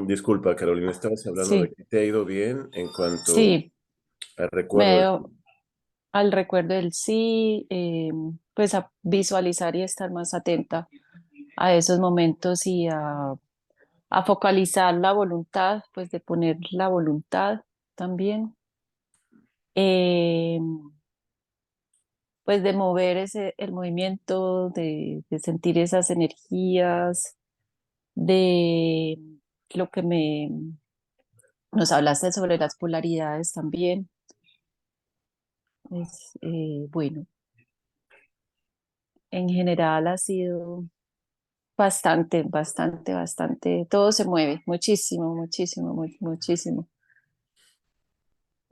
Disculpa, Carolina, estabas hablando de Sí, que te ha ido bien en cuanto sí, al me recuerdo. dio al recuerdo del sí, pues a visualizar y estar más atenta a esos momentos y a focalizar la voluntad, pues de poner la voluntad también, eh, pues de mover el movimiento, de sentir esas energías, de lo que nos hablaste sobre las polaridades también. Es, bueno, en general ha sido bastante, bastante, bastante. Todo se mueve muchísimo, muchísimo, muchísimo.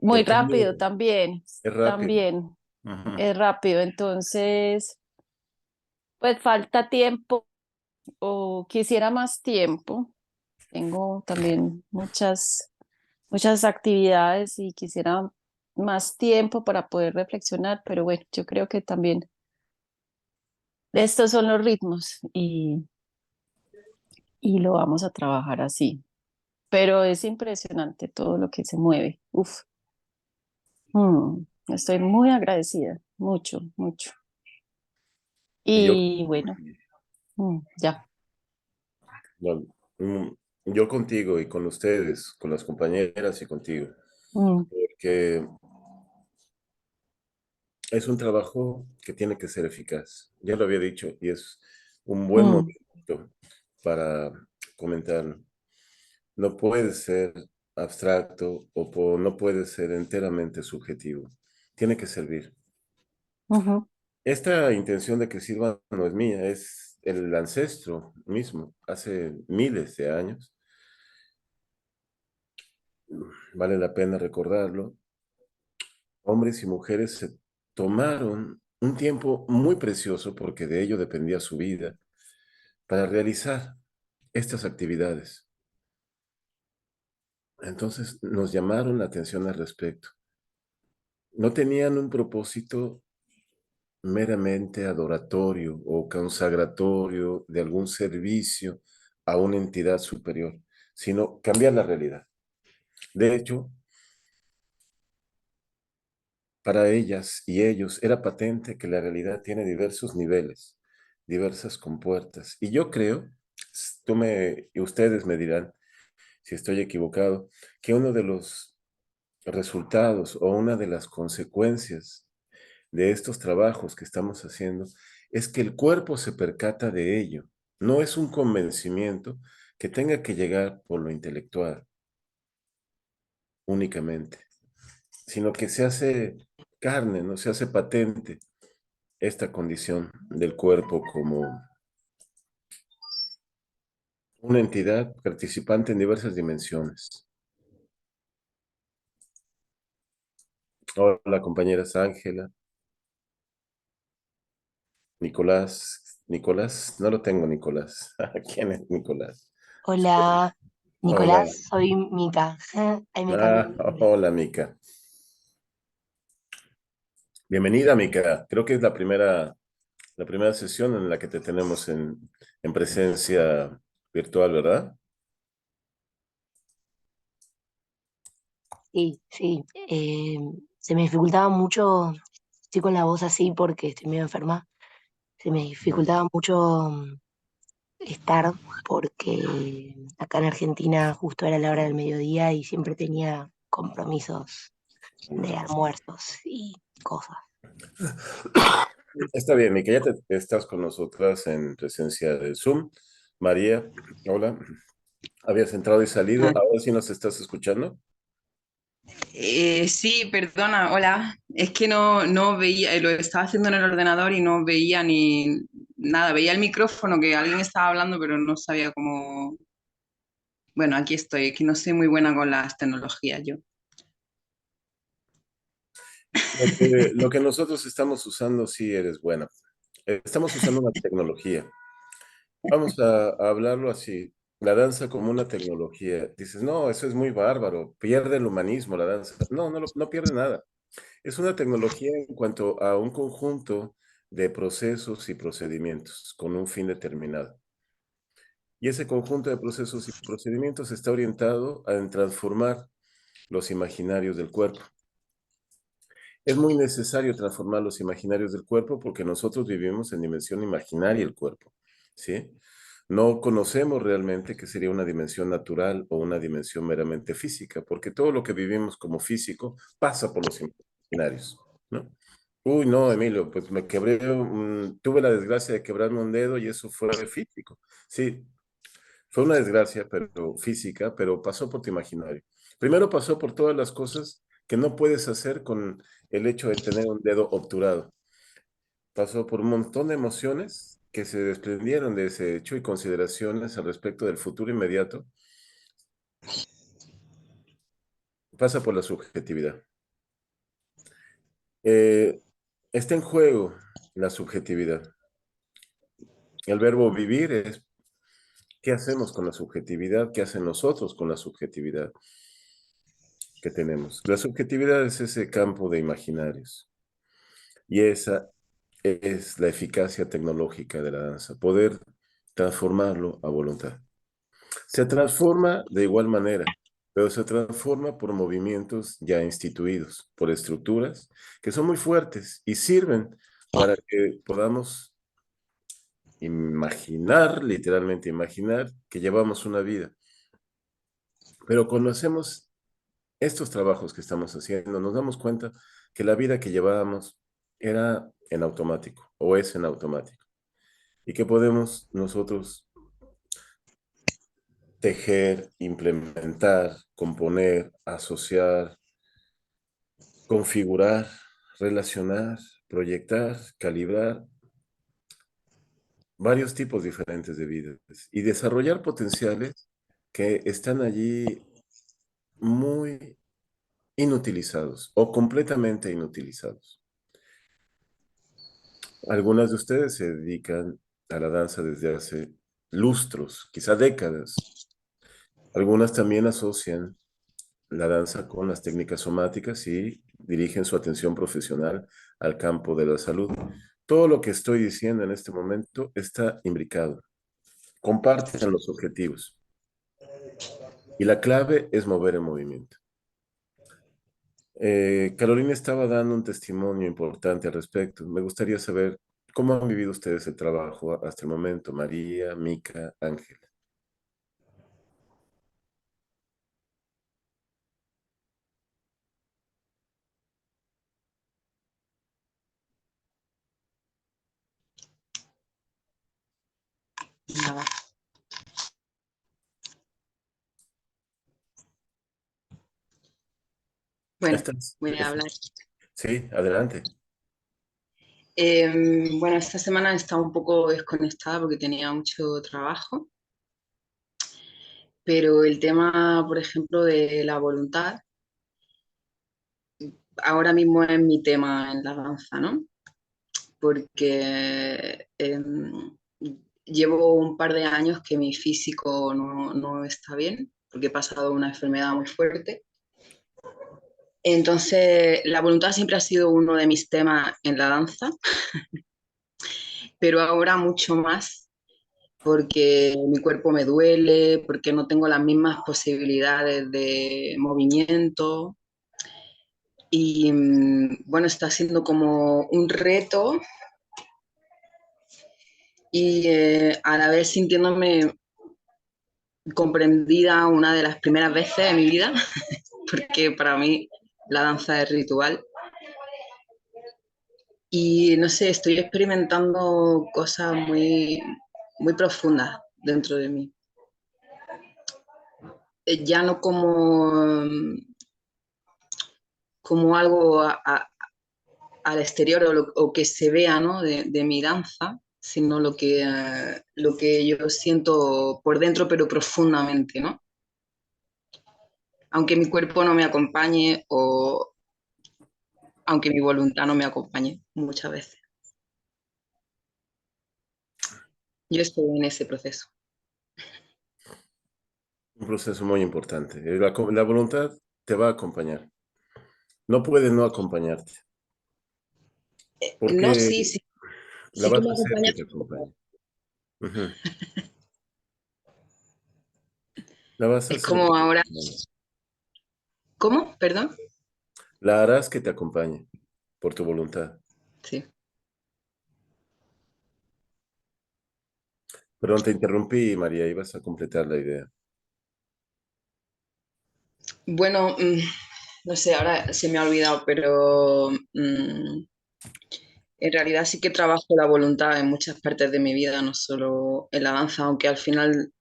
Muy El rápido cambio también, es rápido. también Ujú. es rápido. Entonces, pues falta tiempo o quisiera más tiempo. Tengo también muchas actividades y quisiera más tiempo para poder reflexionar, pero bueno, yo creo que también estos son los ritmos y lo vamos a trabajar así. Pero es impresionante todo lo que se mueve. Uf, estoy muy agradecida, mucho, mucho. Y yo, Y bueno, ya. no, mm, yo contigo y con ustedes, con las compañeras y contigo, Mm, porque es un trabajo que tiene que ser eficaz. Ya lo había dicho y es un buen mm, momento para comentarlo. No puede ser abstracto no puede ser enteramente subjetivo. Tiene que servir. ujú, Esta intención de que sirva no es mía, es el ancestro mismo, hace miles de años. Vale la pena recordarlo. Hombres y mujeres se tomaron un tiempo muy precioso, porque de ello dependía su vida, para realizar estas actividades. Entonces nos llamaron la atención al respecto. No tenían un propósito meramente adoratorio o consagratorio de algún servicio a una entidad superior, sino cambiar la realidad. De hecho, para ellas y ellos era patente que la realidad tiene diversos niveles, diversas compuertas. Y yo creo, y ustedes me dirán si estoy equivocado, que uno de los resultados o una de las consecuencias de estos trabajos que estamos haciendo es que el cuerpo se percata de ello. No es un convencimiento que tenga que llegar por lo intelectual únicamente, sino que se hace carne, no se hace patente esta condición del cuerpo como una entidad participante en diversas dimensiones. Hola, compañeras Ángela, Nicolás, no lo tengo, Nicolás. ¿Quién es Nicolás? Hola, Hola. Nicolás, soy Mica. Ahí me cambié el nombre. Hola, Mica. Bienvenida, Mica. Creo que es la primera sesión en la que te tenemos en presencia virtual, ¿verdad? Sí, sí. Se me dificultaba mucho, estoy con la voz así porque estoy medio enferma. Se me Mm. dificultaba mucho estar porque acá en Argentina justo era la hora del mediodía y siempre tenía compromisos de almuerzos y cosas. Está bien, Mica, ya estás con nosotras en presencia de Zoom. María, hola. Habías entrado y salido, Ah, ahora sí nos estás escuchando. sí, perdona, hola. Es que no veía, lo estaba haciendo en el ordenador y no veía ni nada. Veía el micrófono que alguien estaba hablando, pero no sabía cómo. Bueno, aquí estoy, que no soy muy buena con las tecnologías yo. Lo que nosotros estamos usando, sí eres buena. Estamos usando una tecnología. Vamos a hablarlo así. La danza como una tecnología. Dices, no, eso es muy bárbaro. Pierde el humanismo la danza. No, no pierde nada. Es una tecnología en cuanto a un conjunto de procesos y procedimientos con un fin determinado. Y ese conjunto de procesos y procedimientos está orientado a transformar los imaginarios del cuerpo. Es muy necesario transformar los imaginarios del cuerpo porque nosotros vivimos en dimensión imaginaria el cuerpo, ¿sí? No conocemos realmente qué sería una dimensión natural o una dimensión meramente física, porque todo lo que vivimos como físico pasa por los imaginarios, ¿no? Uy, no, Emilio, pues me quebré, tuve la desgracia de quebrarme un dedo y eso fue físico. Sí, fue una desgracia, pero física, pero pasó por tu imaginario. Primero pasó por todas las cosas que no puedes hacer con el hecho de tener un dedo obturado. Pasó por un montón de emociones que se desprendieron de ese hecho y consideraciones al respecto del futuro inmediato. Pasa por la subjetividad. Eh, Está en juego la subjetividad. El verbo vivir es qué hacemos con la subjetividad, qué hacen nosotros con la subjetividad que tenemos. La subjetividad es ese campo de imaginarios y esa es la eficacia tecnológica de la danza, poder transformarlo a voluntad. Se transforma de igual manera, pero se transforma por movimientos ya instituidos, por estructuras que son muy fuertes y sirven para que podamos imaginar, literalmente imaginar, que llevamos una vida. Pero cuando hacemos estos trabajos que estamos haciendo, nos damos cuenta que la vida que llevábamos era en automático o es en automático y que podemos nosotros tejer, implementar, componer, asociar, configurar, relacionar, proyectar, calibrar varios tipos diferentes de vidas y desarrollar potenciales que están allí muy inutilizados o completamente inutilizados. Algunas de ustedes se dedican a la danza desde hace lustros, quizá décadas. Algunas también asocian la danza con las técnicas somáticas y dirigen su atención profesional al campo de la salud. Todo lo que estoy diciendo en este momento está imbricado. Comparten los objetivos. Y la clave es mover el movimiento. Carolina estaba dando un testimonio importante al respecto. Me gustaría saber cómo han vivido ustedes el trabajo hasta el momento, María, Mica, Ángel. Nada. Bueno, ¿Estás? voy a hablar. Sí, adelante. Bueno, esta semana he estado un poco desconectada porque tenía mucho trabajo, pero el tema, por ejemplo, de la voluntad, ahora mismo es mi tema en la danza, ¿no? Porque llevo un par de años que mi físico no está bien, porque he pasado una enfermedad muy fuerte. Entonces, la voluntad siempre ha sido uno de mis temas en la danza, pero ahora mucho más porque mi cuerpo me duele, porque no tengo las mismas posibilidades de movimiento. Y bueno, está siendo como un reto y a la vez sintiéndome comprendida una de las primeras veces de mi vida, porque para mí la danza es ritual. Y no sé, estoy experimentando cosas muy profundas dentro de mí. Ya no como algo al exterior o que se vea, ¿no? de mi danza, sino lo que yo siento por dentro, pero profundamente, ¿no? Aunque mi cuerpo no me acompañe o aunque mi voluntad no me acompañe muchas veces. Yo estoy en ese proceso. Un proceso muy importante. La voluntad te va a acompañar. No puede no acompañarte, No, porque sí, sí, la sí que vas me a hacer acompaña. que te acompañe. Ujú. La vas a Es hacer que como te ahora, acompañe. ¿cómo? Perdón. La harás que te acompañe por tu voluntad. Sí. Perdón, te interrumpí, María, ibas a completar la idea. Bueno, no sé, ahora se me ha olvidado, pero en realidad sí que trabajo la voluntad en muchas partes de mi vida, no solo en la danza, aunque al final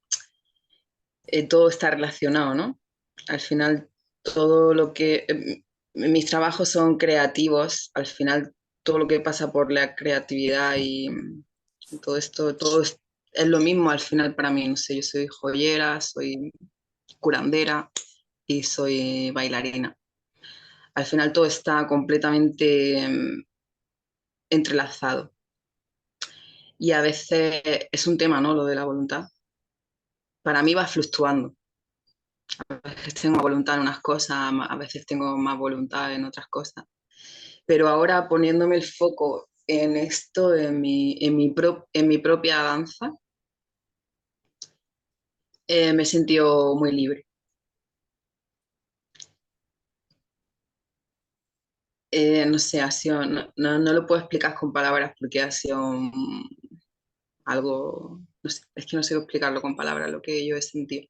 todo está relacionado, ¿no? Al final todo lo que... mis trabajos son creativos, al final todo lo que pasa por la creatividad y todo esto, es lo mismo al final para mí, no sé, yo soy joyera, soy curandera y soy bailarina. Al final todo está completamente entrelazado. Y a veces es un tema, ¿no? Lo de la voluntad. Para mí va fluctuando. A veces tengo voluntad en unas cosas, a veces tengo más voluntad en otras cosas. Pero ahora poniéndome el foco en esto, en mi propia danza, me he sentido muy libre. No sé, ha sido, no lo puedo explicar con palabras porque ha sido algo, no sé, es que no sé explicarlo con palabras lo que yo he sentido.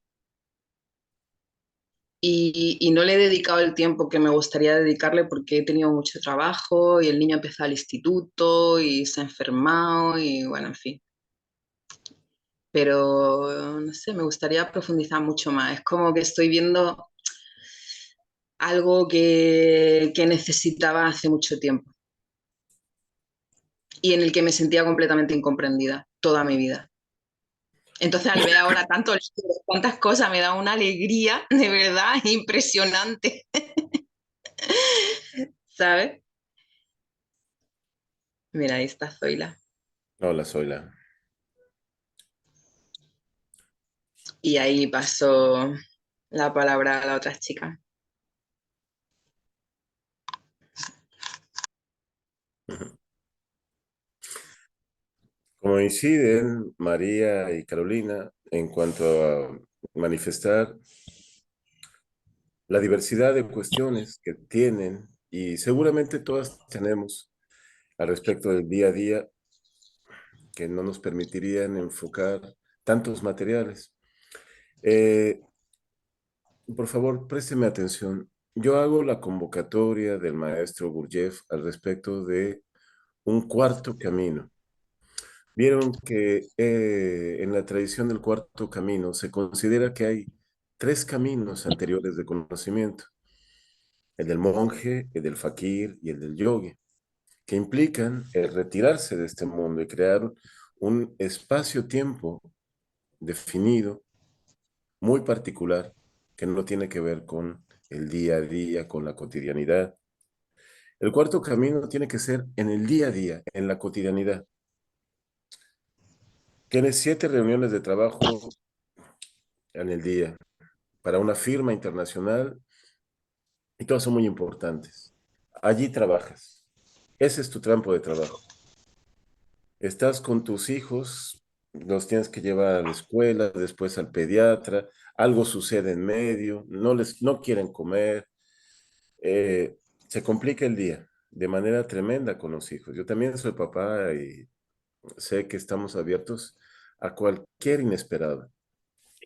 Y no le he dedicado el tiempo que me gustaría dedicarle porque he tenido mucho trabajo y el niño empezó al instituto y se ha enfermado y bueno, en fin. Pero no sé, me gustaría profundizar mucho más. Es como que estoy viendo algo que necesitaba hace mucho tiempo y en el que me sentía completamente incomprendida toda mi vida. Entonces, al ver ahora tantas cosas, me da una alegría de verdad impresionante, ¿sabes? Mira, ahí está Zoila. Hola, Zoila. Y ahí pasó la palabra a la otra chica. Como inciden María y Carolina en cuanto a manifestar la diversidad de cuestiones que tienen y seguramente todas tenemos al respecto del día a día que no nos permitirían enfocar tantos materiales. Eh, por favor, présteme atención. Yo hago la convocatoria del maestro Gurdjieff al respecto de un cuarto camino. Vieron que en la tradición del cuarto camino se considera que hay tres caminos anteriores de conocimiento, el del monje, el del fakir y el del yogi, que implican el retirarse de este mundo y crear un espacio-tiempo definido, muy particular, que no tiene que ver con el día a día, con la cotidianidad. El cuarto camino tiene que ser en el día a día, en la cotidianidad. Tienes 7 reuniones de trabajo en el día para una firma internacional y todas son muy importantes. Allí trabajas. Ese es tu campo de trabajo. Estás con tus hijos, los tienes que llevar a la escuela, después al pediatra, algo sucede en medio, no quieren comer, se complica el día de manera tremenda con los hijos. Yo también soy papá y sé que estamos abiertos a cualquier inesperado.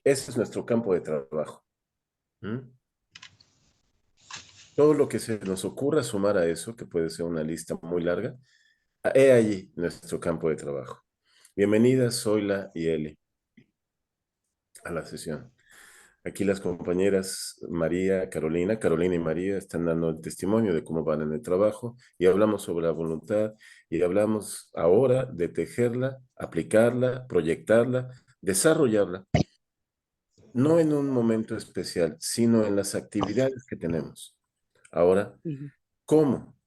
Ese es nuestro campo de trabajo. ¿Mm? Todo lo que se nos ocurra sumar a eso, que puede ser una lista muy larga, he allí nuestro campo de trabajo. Bienvenidas, Zoila y Eli, a la sesión. Aquí las compañeras María, Carolina y María están dando el testimonio de cómo van en el trabajo y hablamos sobre la voluntad y hablamos ahora de tejerla, aplicarla, proyectarla, desarrollarla, no en un momento especial, sino en las actividades que tenemos. Ahora, Ujú. ¿cómo?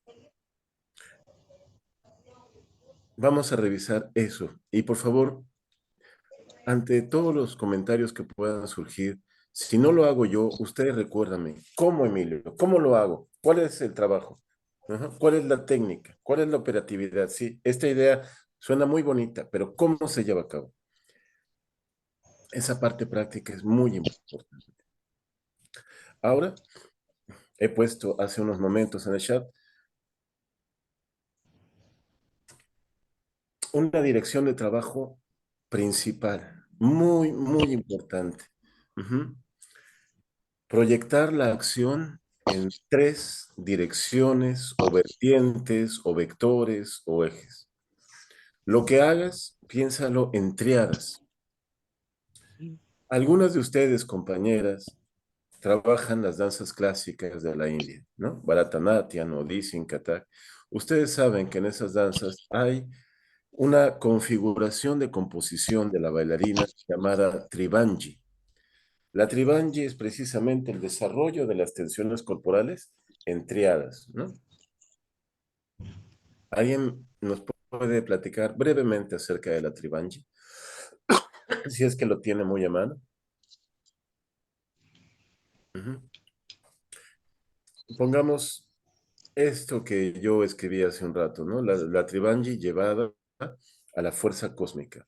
Vamos a revisar eso. Y por favor, ante todos los comentarios que puedan surgir, si no lo hago yo, ustedes recuérdame, ¿cómo, Emilio? ¿Cómo lo hago? ¿Cuál es el trabajo? Ajá. ¿Cuál es la técnica? ¿Cuál es la operatividad? Sí, esta idea suena muy bonita, pero ¿cómo se lleva a cabo? Esa parte práctica es muy importante. Ahora, he puesto hace unos momentos en el chat una dirección de trabajo principal, muy, muy importante. Ujú. Proyectar la acción en 3 direcciones o vertientes o vectores o ejes. Lo que hagas, piénsalo en triadas. Algunas de ustedes, compañeras, trabajan las danzas clásicas de la India, ¿no? Bharatanatyam, Odissi, Kathak. Ustedes saben que en esas danzas hay una configuración de composición de la bailarina llamada Trivangi. La Trivangi es precisamente el desarrollo de las tensiones corporales en triadas, ¿no? ¿Alguien nos puede platicar brevemente acerca de la Trivangi? Si es que lo tiene muy a mano. Ujú. Pongamos esto que yo escribí hace un rato, ¿no? La Trivangi llevada a la fuerza cósmica,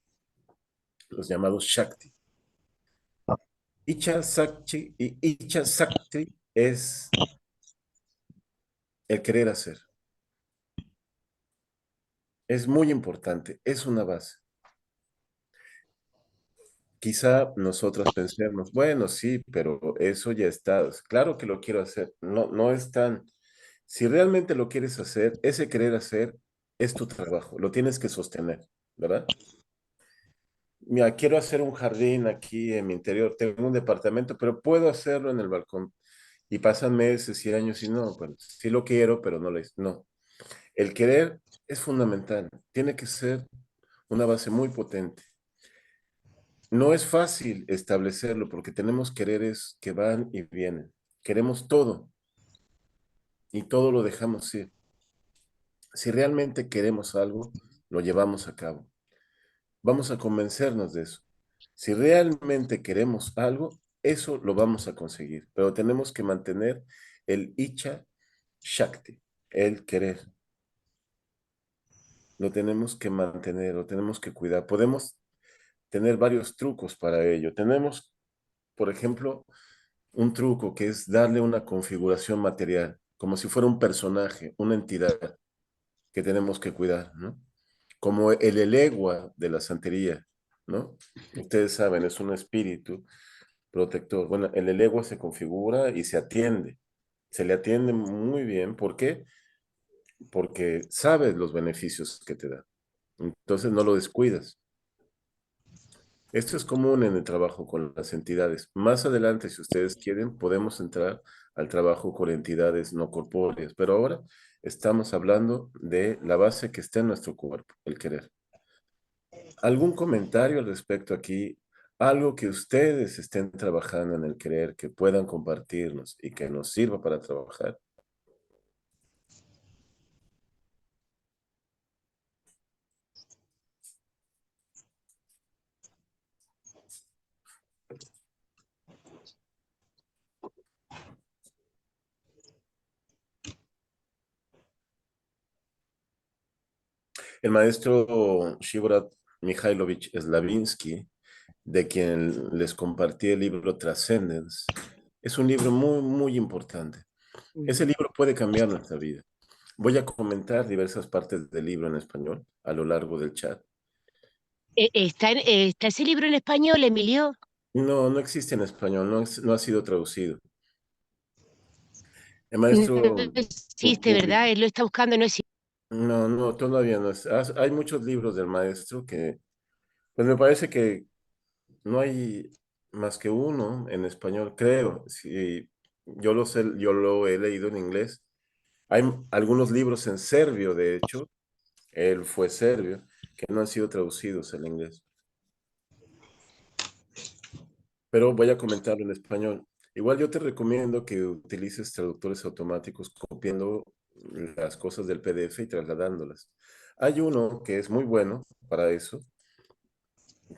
los llamados Shakti. Icha Sakti es el querer hacer. Es muy importante, es una base. Quizá nosotras pensemos, bueno, sí, pero eso ya está. Claro que lo quiero hacer. No, no es tan. Si realmente lo quieres hacer, ese querer hacer es tu trabajo. Lo tienes que sostener, ¿verdad? Mira, quiero hacer un jardín aquí en mi interior. Tengo un departamento, pero puedo hacerlo en el balcón. Y pasan meses y años y no, bueno, sí lo quiero, pero no lo es. No. El querer es fundamental. Tiene que ser una base muy potente. No es fácil establecerlo porque tenemos quereres que van y vienen. Queremos todo y todo lo dejamos ir. Si realmente queremos algo, lo llevamos a cabo. Vamos a convencernos de eso. Si realmente queremos algo, eso lo vamos a conseguir, pero tenemos que mantener el Icha Shakti, el querer. Lo tenemos que mantener, lo tenemos que cuidar. Podemos tener varios trucos para ello. Tenemos, por ejemplo, un truco que es darle una configuración material, como si fuera un personaje, una entidad que tenemos que cuidar, ¿no? Como el elegua de la santería, ¿no? Ustedes saben, es un espíritu protector. Bueno, el elegua se configura y se atiende. Se le atiende muy bien. ¿Por qué? Porque sabes los beneficios que te da. Entonces no lo descuidas. Esto es común en el trabajo con las entidades. Más adelante, si ustedes quieren, podemos entrar al trabajo con entidades no corpóreas, pero ahora estamos hablando de la base que está en nuestro cuerpo, el querer. ¿Algún comentario al respecto aquí? Algo que ustedes estén trabajando en el querer, que puedan compartirnos y que nos sirva para trabajar. El maestro Shivorat Mikhailovich Slavinsky, de quien les compartí el libro Transcendence, es un libro muy, muy importante. Ese libro puede cambiar nuestra vida. Voy a comentar diversas partes del libro en español a lo largo del chat. ¿Está ese libro en español, Emilio? No, no existe en español, no ha sido traducido. El No maestro existe, ¿verdad? Él lo está buscando, no existe. No, no, todavía no es. Hay muchos libros del maestro que, pues me parece que no hay más que uno en español, creo. Sí, yo lo sé, yo lo he leído en inglés. Hay algunos libros en serbio, de hecho, él fue serbio, que no han sido traducidos al inglés. Pero voy a comentarlo en español. Igual yo te recomiendo que utilices traductores automáticos copiando las cosas del PDF y trasladándolas. Hay uno que es muy bueno para eso,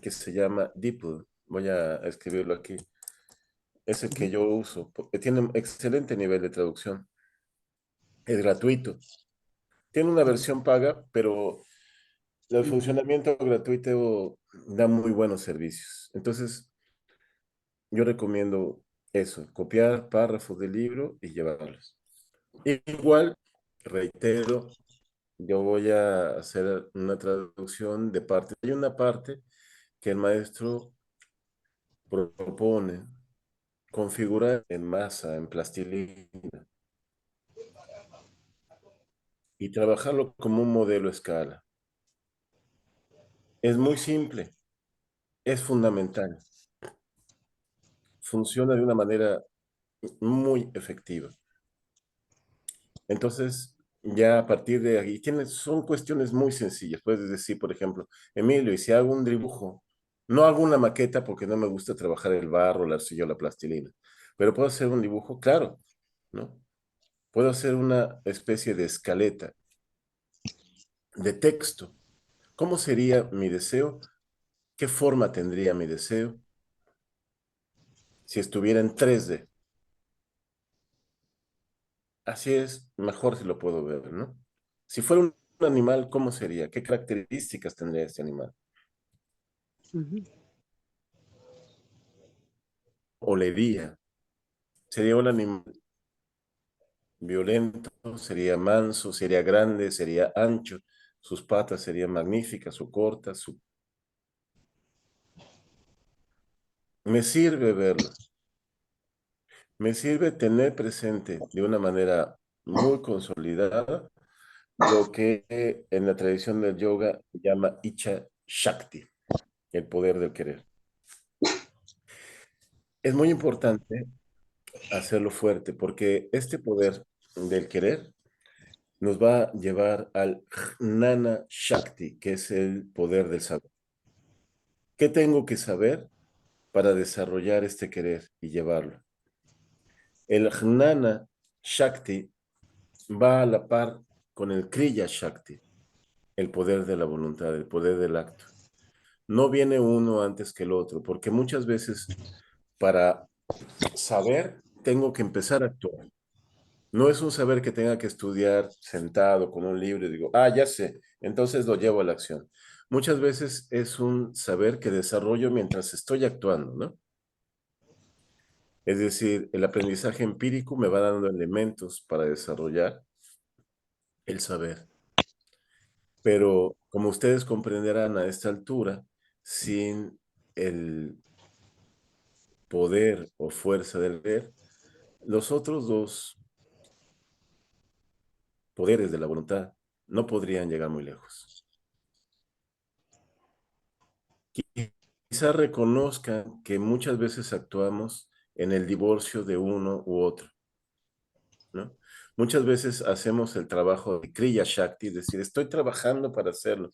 que se llama DeepL. Voy a escribirlo aquí. Es el que yo uso, porque tiene un excelente nivel de traducción. Es gratuito. Tiene una versión paga, pero el funcionamiento gratuito da muy buenos servicios. Entonces, yo recomiendo eso, copiar párrafos del libro y llevarlos. Igual, reitero, yo voy a hacer una traducción de parte. Hay una parte que el maestro propone configurar en masa, en plastilina, y trabajarlo como un modelo a escala. Es muy simple, es fundamental, funciona de una manera muy efectiva. Entonces, ya a partir de ahí, son cuestiones muy sencillas. Puedes decir, por ejemplo, Emilio, y si hago un dibujo, no hago una maqueta porque no me gusta trabajar el barro, la arcilla o la plastilina, pero puedo hacer un dibujo, claro, ¿no? Puedo hacer una especie de escaleta de texto. ¿Cómo sería mi deseo? ¿Qué forma tendría mi deseo si estuviera en 3D? Así es, mejor si lo puedo ver, ¿no? Si fuera un animal, ¿cómo sería? ¿Qué características tendría este animal? Ujú. Olería. Sería un animal violento, sería manso, sería grande, sería ancho, sus patas serían magníficas o cortas. Me sirve verlo, me sirve tener presente de una manera muy consolidada lo que en la tradición del yoga se llama Icha Shakti, el poder del querer. Es muy importante hacerlo fuerte porque este poder del querer nos va a llevar al Jnana Shakti, que es el poder del saber. ¿Qué tengo que saber para desarrollar este querer y llevarlo? El Jnana Shakti va a la par con el Kriya Shakti, el poder de la voluntad, el poder del acto. No viene uno antes que el otro, porque muchas veces para saber tengo que empezar a actuar. No es un saber que tenga que estudiar sentado con un libro y digo, ya sé, entonces lo llevo a la acción. Muchas veces es un saber que desarrollo mientras estoy actuando, ¿no? Es decir, el aprendizaje empírico me va dando elementos para desarrollar el saber. Pero como ustedes comprenderán a esta altura, sin el poder o fuerza del ver, los otros dos poderes de la voluntad no podrían llegar muy lejos. Quizá reconozcan que muchas veces actuamos en el divorcio de uno u otro, ¿no? Muchas veces hacemos el trabajo de Kriya Shakti, es decir, estoy trabajando para hacerlo,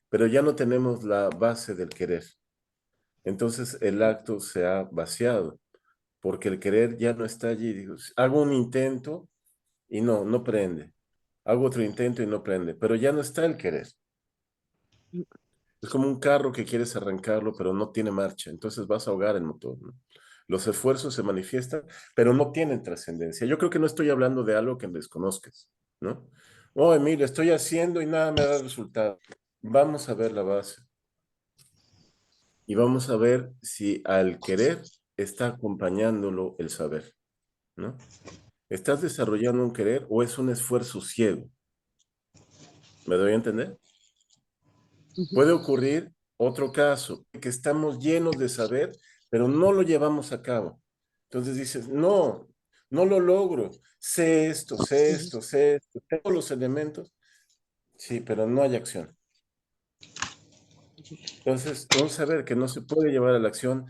pero ya no tenemos la base del querer. Entonces el acto se ha vaciado, porque el querer ya no está allí. Digo, hago un intento y no prende. Hago otro intento y no prende, pero ya no está el querer. Es como un carro que quieres arrancarlo, pero no tiene marcha, entonces vas a ahogar el motor, ¿no? Los esfuerzos se manifiestan, pero no tienen trascendencia. Yo creo que no estoy hablando de algo que desconozcas, ¿no? Oh, Emilio, estoy haciendo y nada me da resultado. Vamos a ver la base y vamos a ver si al querer está acompañándolo el saber, ¿no? ¿Estás desarrollando un querer o es un esfuerzo ciego? ¿Me doy a entender? Ujú. Puede ocurrir otro caso, que estamos llenos de saber, pero no lo llevamos a cabo. Entonces dices, no lo logro. Sé esto, sé Ujú. esto, sé esto, tengo los elementos. Sí, pero no hay acción. Entonces, un saber que no se puede llevar a la acción,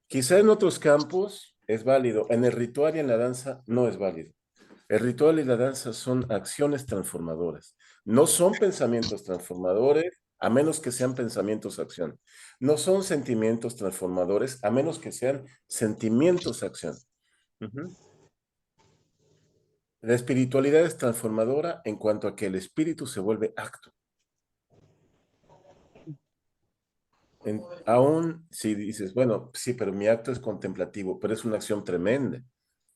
quizá en otros campos es válido, en el ritual y en la danza no es válido. El ritual y la danza son acciones transformadoras. No son pensamientos transformadores a menos que sean pensamientos acción. No son sentimientos transformadores a menos que sean sentimientos acción. Ujú. La espiritualidad es transformadora en cuanto a que el espíritu se vuelve acto. Aún si dices, bueno, sí, pero mi acto es contemplativo, pero es una acción tremenda.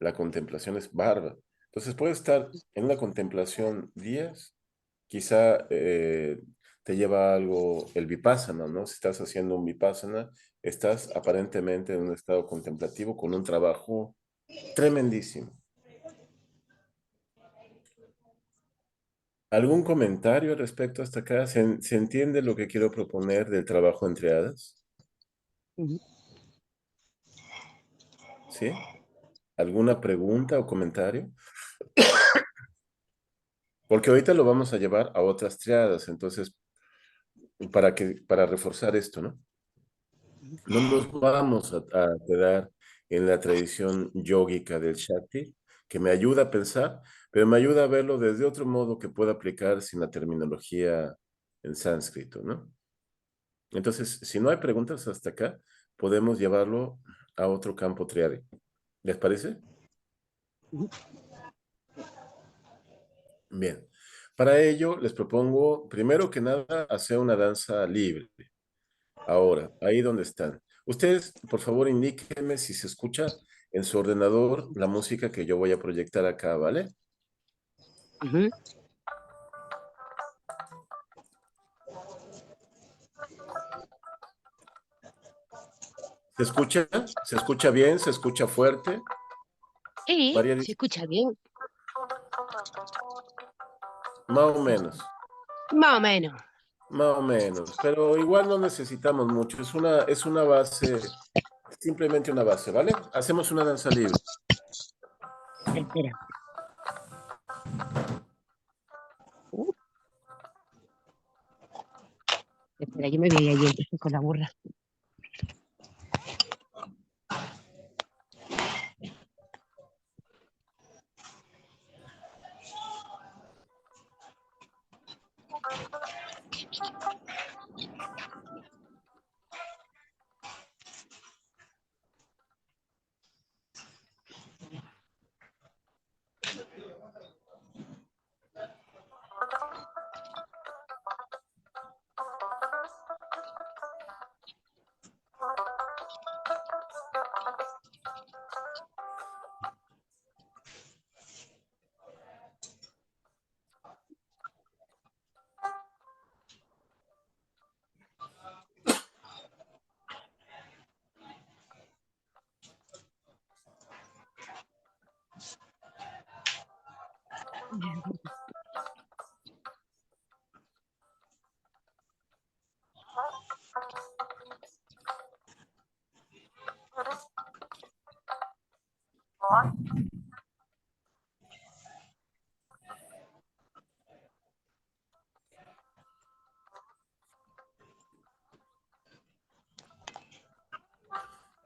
La contemplación es bárbara. Entonces puede estar en una contemplación días, quizá te lleva a algo, el vipassana, ¿no? Si estás haciendo un vipassana, estás aparentemente en un estado contemplativo con un trabajo tremendísimo. ¿Algún comentario al respecto hasta acá? ¿Se entiende lo que quiero proponer del trabajo en triadas? Ujú. ¿Sí? ¿Alguna pregunta o comentario? Porque ahorita lo vamos a llevar a otras triadas, entonces, para reforzar esto, ¿no? No nos vamos a quedar en la tradición yógica del Shakti, que me ayuda a pensar, pero me ayuda a verlo desde otro modo que pueda aplicar sin la terminología en sánscrito, ¿no? Entonces, si no hay preguntas hasta acá, podemos llevarlo a otro campo triádico. ¿Les parece? Ujú. Bien. Para ello, les propongo, primero que nada, hacer una danza libre. Ahora, ahí donde están. Ustedes, por favor, indíquenme si se escucha en su ordenador la música que yo voy a proyectar acá, ¿vale? Ujú. ¿Se escucha? ¿Se escucha bien? ¿Se escucha fuerte? Sí, María se dice, escucha bien, más o menos, más o menos. más o menos, pero igual no necesitamos mucho. Es una base, simplemente una base, ¿vale? Hacemos una danza libre. Espera. Uh, espera, yo me voy ahí entonces con la burra.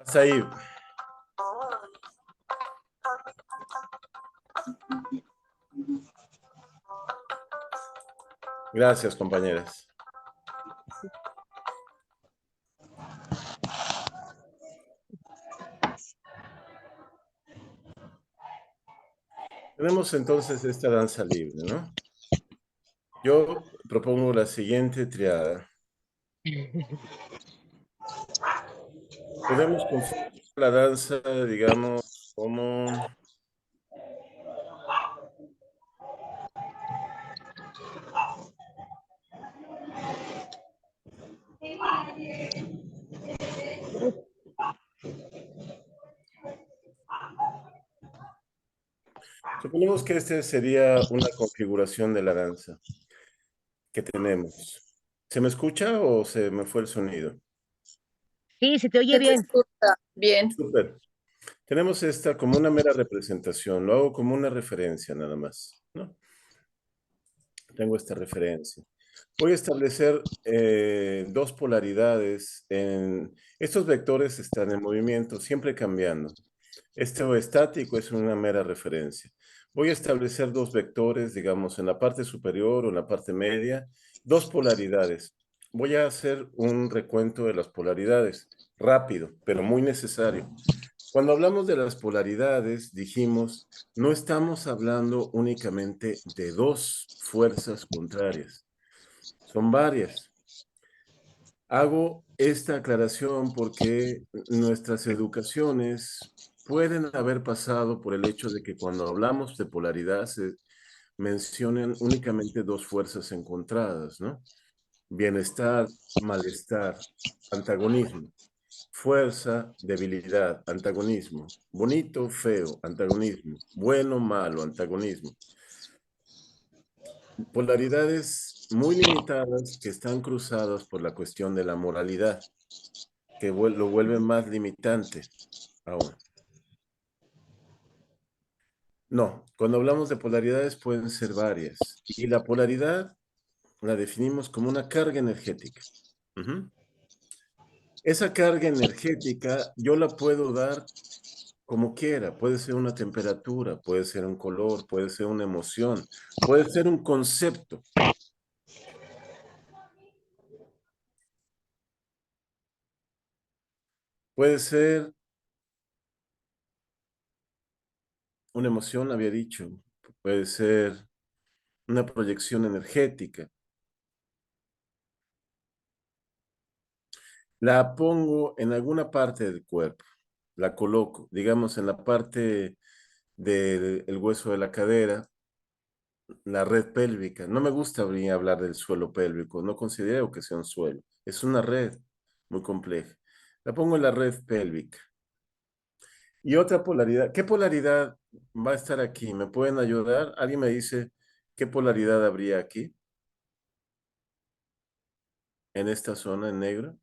Hasta ahí. Gracias, compañeras. Tenemos entonces esta danza libre, ¿no? Yo propongo la siguiente triada. Podemos conformar la danza, digamos, como... Suponemos que esta sería una configuración de la danza que tenemos. ¿Se me escucha o se me fue el sonido? Sí, se te oye Se te bien. escucha bien. Súper. Tenemos esta como una mera representación, lo hago como una referencia nada más, ¿no? Tengo esta referencia. Voy a establecer dos polaridades. Estos vectores están en movimiento, siempre cambiando. Esto estático es una mera referencia. Voy a establecer dos vectores, digamos, en la parte superior o en la parte media, dos polaridades. Voy a hacer un recuento de las polaridades, rápido, pero muy necesario. Cuando hablamos de las polaridades, dijimos, no estamos hablando únicamente de dos fuerzas contrarias, son varias. Hago esta aclaración porque nuestras educaciones pueden haber pasado por el hecho de que cuando hablamos de polaridad se mencionan únicamente dos fuerzas encontradas, ¿no? bienestar, malestar, antagonismo, fuerza, debilidad, antagonismo, bonito, feo, antagonismo, bueno, malo, antagonismo. Polaridades muy limitadas que están cruzadas por la cuestión de la moralidad, que lo vuelven más limitante aún. No, cuando hablamos de polaridades pueden ser varias. Y la polaridad la definimos como una carga energética. Esa carga energética yo la puedo dar como quiera. Puede ser una temperatura, puede ser un color, puede ser una emoción, puede ser un concepto. Puede ser una emoción, había dicho. Puede ser una proyección energética. La pongo en alguna parte del cuerpo. La coloco, digamos, en la parte del hueso de la cadera, la red pélvica. No me gusta hablar del suelo pélvico, no considero que sea un suelo. Es una red muy compleja. La pongo en la red pélvica. Y otra polaridad. ¿Qué polaridad va a estar aquí? ¿Me pueden ayudar? ¿Alguien me dice qué polaridad habría aquí? En esta zona en negro.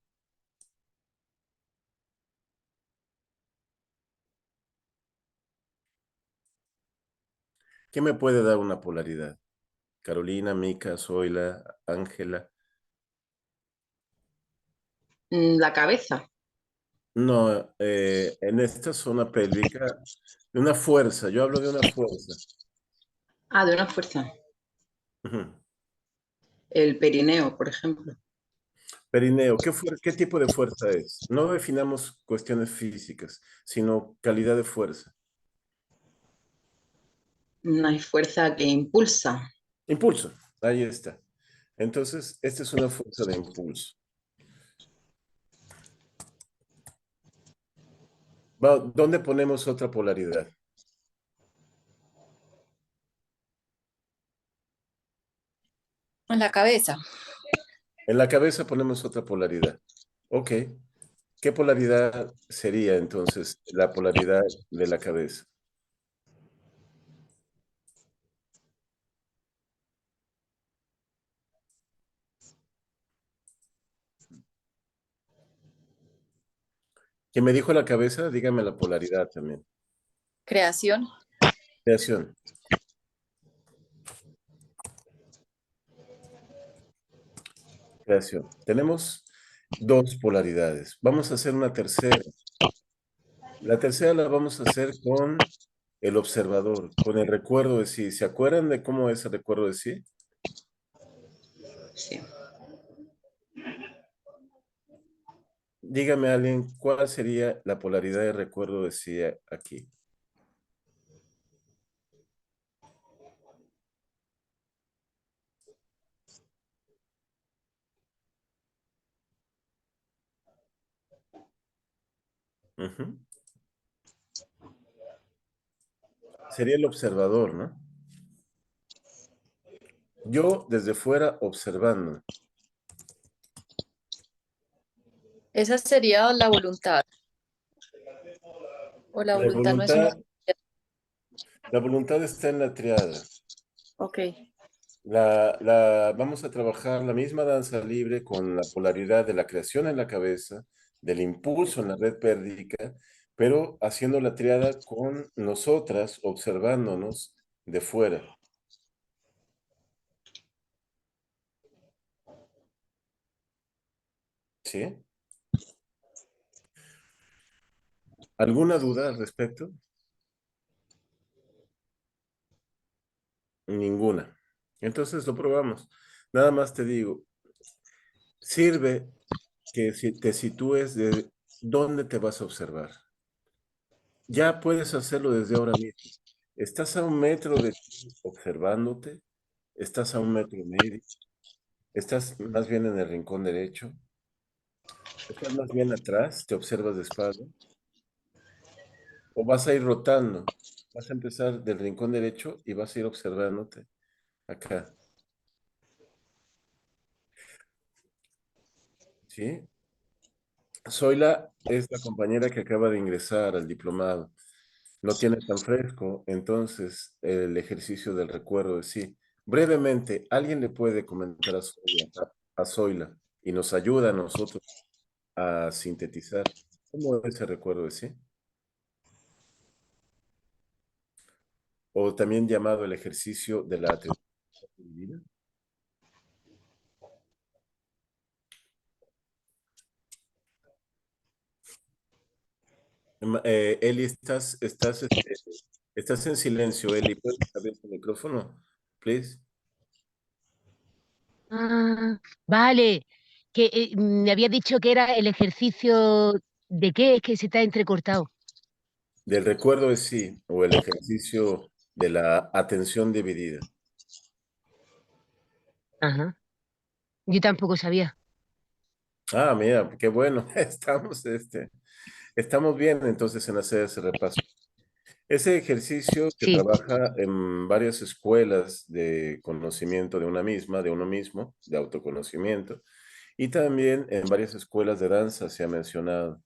¿Qué me puede dar una polaridad? Carolina, Mica, Zoila, Ángela. La cabeza. No, en esta zona pélvica, de una fuerza. Yo hablo de una fuerza. Ah, de una fuerza. Ujú. El perineo, por ejemplo. Perineo, ¿qué tipo de fuerza es? No definamos cuestiones físicas, sino calidad de fuerza. Una fuerza que impulsa. Impulso, ahí está. Entonces, esta es una fuerza de impulso. ¿Dónde ponemos otra polaridad? En la cabeza. En la cabeza ponemos otra polaridad. Ok. ¿Qué polaridad sería entonces la polaridad de la cabeza? ¿Quién me dijo la cabeza? Dígame la polaridad también. Creación. Creación. Creación. Tenemos dos polaridades. Vamos a hacer una tercera. La tercera la vamos a hacer con el observador, con el recuerdo de sí. ¿Se acuerdan de cómo es el recuerdo de sí? Sí. Dígame alguien, ¿cuál sería la polaridad de recuerdo de sí aquí? Ujú. Sería el observador, ¿no? Yo desde fuera observando. Esa sería la voluntad. O la La voluntad no es una. voluntad, la voluntad está en la triada. Ok. Vamos a trabajar la misma danza libre con la polaridad de la creación en la cabeza, del impulso en la red pélvica, pero haciendo la triada con nosotras, observándonos de fuera. ¿Sí? ¿Alguna duda al respecto? Ninguna. Entonces lo probamos. Nada más te digo, sirve que si te sitúes de dónde te vas a observar. Ya puedes hacerlo desde ahora mismo. Estás a 1 metro de ti observándote, estás a 1 metro y medio, estás más bien en el rincón derecho, estás más bien atrás, te observas de espalda, o vas a ir rotando, vas a empezar del rincón derecho y vas a ir observándote acá. ¿sí? Zoila es la compañera que acaba de ingresar al diplomado. No tiene tan fresco, entonces el ejercicio del recuerdo de sí. Brevemente, ¿alguien le puede comentar a Zoila y nos ayuda a nosotros a sintetizar cómo es ese recuerdo de sí? O también llamado el ejercicio de la atención dividida. Eli, estás en silencio, Eli. ¿Puedes abrir tu micrófono, please? Ah, vale. Que me había dicho que era el ejercicio de qué, es que se está entrecortado. Del recuerdo de sí, o el ejercicio de la atención dividida. Ajá. Yo tampoco sabía. Ah, mira, qué bueno. Estamos bien entonces en hacer ese repaso. Ese ejercicio se Sí. trabaja en varias escuelas de conocimiento de una misma, de uno mismo, de autoconocimiento, y también en varias escuelas de danza se ha mencionado.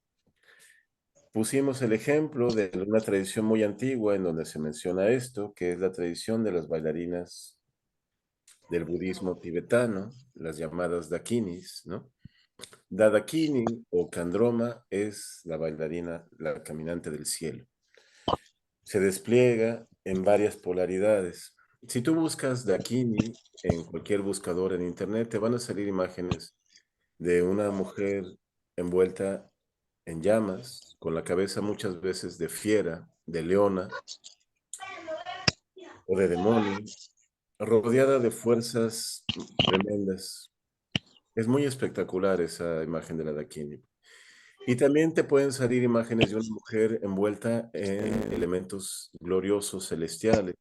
Pusimos el ejemplo de una tradición muy antigua en donde se menciona esto, que es la tradición de las bailarinas del budismo tibetano, las llamadas dakinis, ¿no? La dakini o kandroma es la bailarina, la caminante del cielo. Se despliega en varias polaridades. Si tú buscas dakini en cualquier buscador en internet, te van a salir imágenes de una mujer envuelta en llamas, con la cabeza muchas veces de fiera, de leona o de demonio, rodeada de fuerzas tremendas. Es muy espectacular esa imagen de la Dakini. Y también te pueden salir imágenes de una mujer envuelta en elementos gloriosos, celestiales,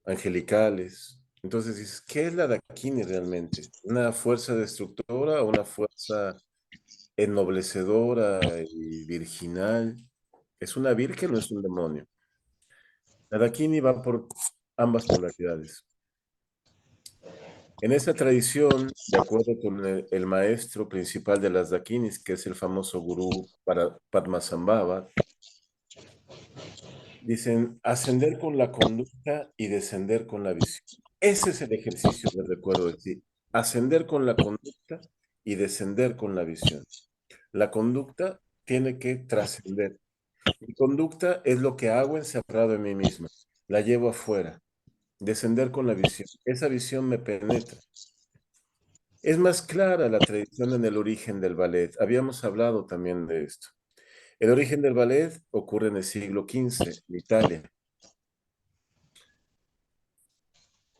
angelicales. Entonces dices, ¿qué es la Dakini realmente? ¿Una fuerza destructora o una fuerza ennoblecedora y virginal? ¿Es una virgen o es un demonio? La Dakini va por ambas polaridades. En esa tradición, de acuerdo con el maestro principal de las Dakinis, que es el famoso gurú Padmasambhava, dicen ascender con la conducta y descender con la visión. Ese es el ejercicio del recuerdo de ti. Ascender con la conducta y descender con la visión. La conducta tiene que trascender. Mi conducta es lo que hago encerrado en mí misma. La llevo afuera. Descender con la visión. Esa visión me penetra. Es más clara la tradición en el origen del ballet. Habíamos hablado también de esto. El origen del ballet ocurre en el siglo XV, en Italia.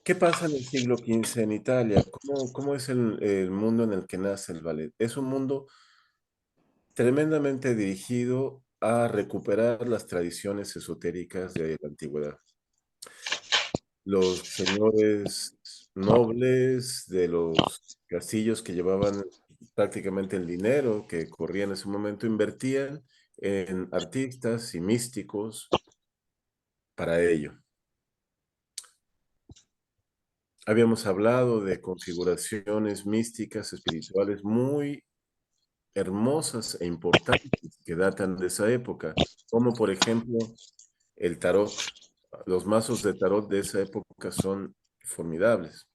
¿Qué pasa en el siglo XV en Italia? ¿Cómo es el mundo en el que nace el ballet? Es un mundo tremendamente dirigido a recuperar las tradiciones esotéricas de la antigüedad. Los señores nobles de los castillos que llevaban prácticamente el dinero que corría en ese momento invertían en artistas y místicos para ello. Habíamos hablado de configuraciones místicas, espirituales muy hermosas e importantes que datan de esa época, como por ejemplo el tarot. Los mazos de tarot de esa época son formidables.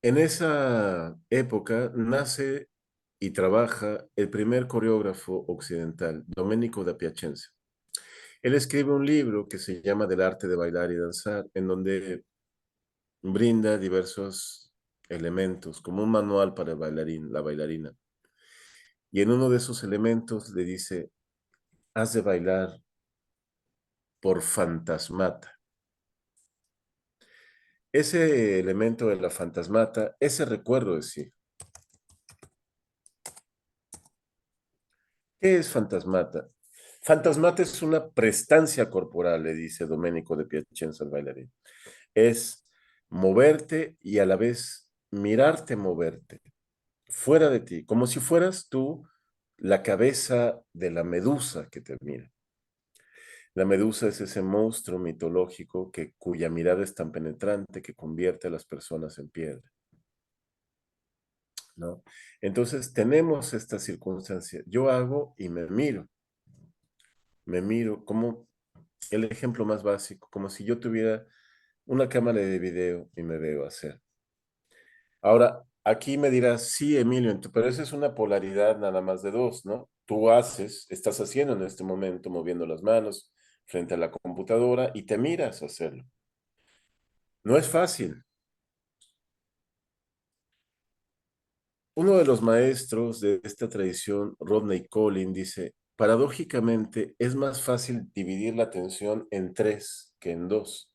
En esa época nace y trabaja el primer coreógrafo occidental, Domenico da Piacenza. Él escribe un libro que se llama Del arte de bailar y danzar, en donde brinda diversos elementos, como un manual para el bailarín, la bailarina. Y en uno de esos elementos le dice, has de bailar por fantasmata. Ese elemento de la fantasmata, ese recuerdo de sí. ¿Qué es fantasmata? Fantasmata es una prestancia corporal, le dice Domenico de Piacenza al bailarín. Es moverte y a la vez mirarte moverte, fuera de ti, como si fueras tú la cabeza de la medusa que te mira. La medusa es ese monstruo mitológico cuya mirada es tan penetrante que convierte a las personas en piedra. ¿no? Entonces tenemos esta circunstancia. Yo hago y me miro como el ejemplo más básico, como si yo tuviera una cámara de video y me veo hacer. Ahora, aquí me dirás, sí, Emilio, pero esa es una polaridad nada más de dos, ¿no? Tú haces, estás haciendo en este momento, moviendo las manos frente a la computadora y te miras hacerlo. No es fácil. Uno de los maestros de esta tradición, Rodney Collin, dice, paradójicamente es más fácil dividir la atención en tres que en dos.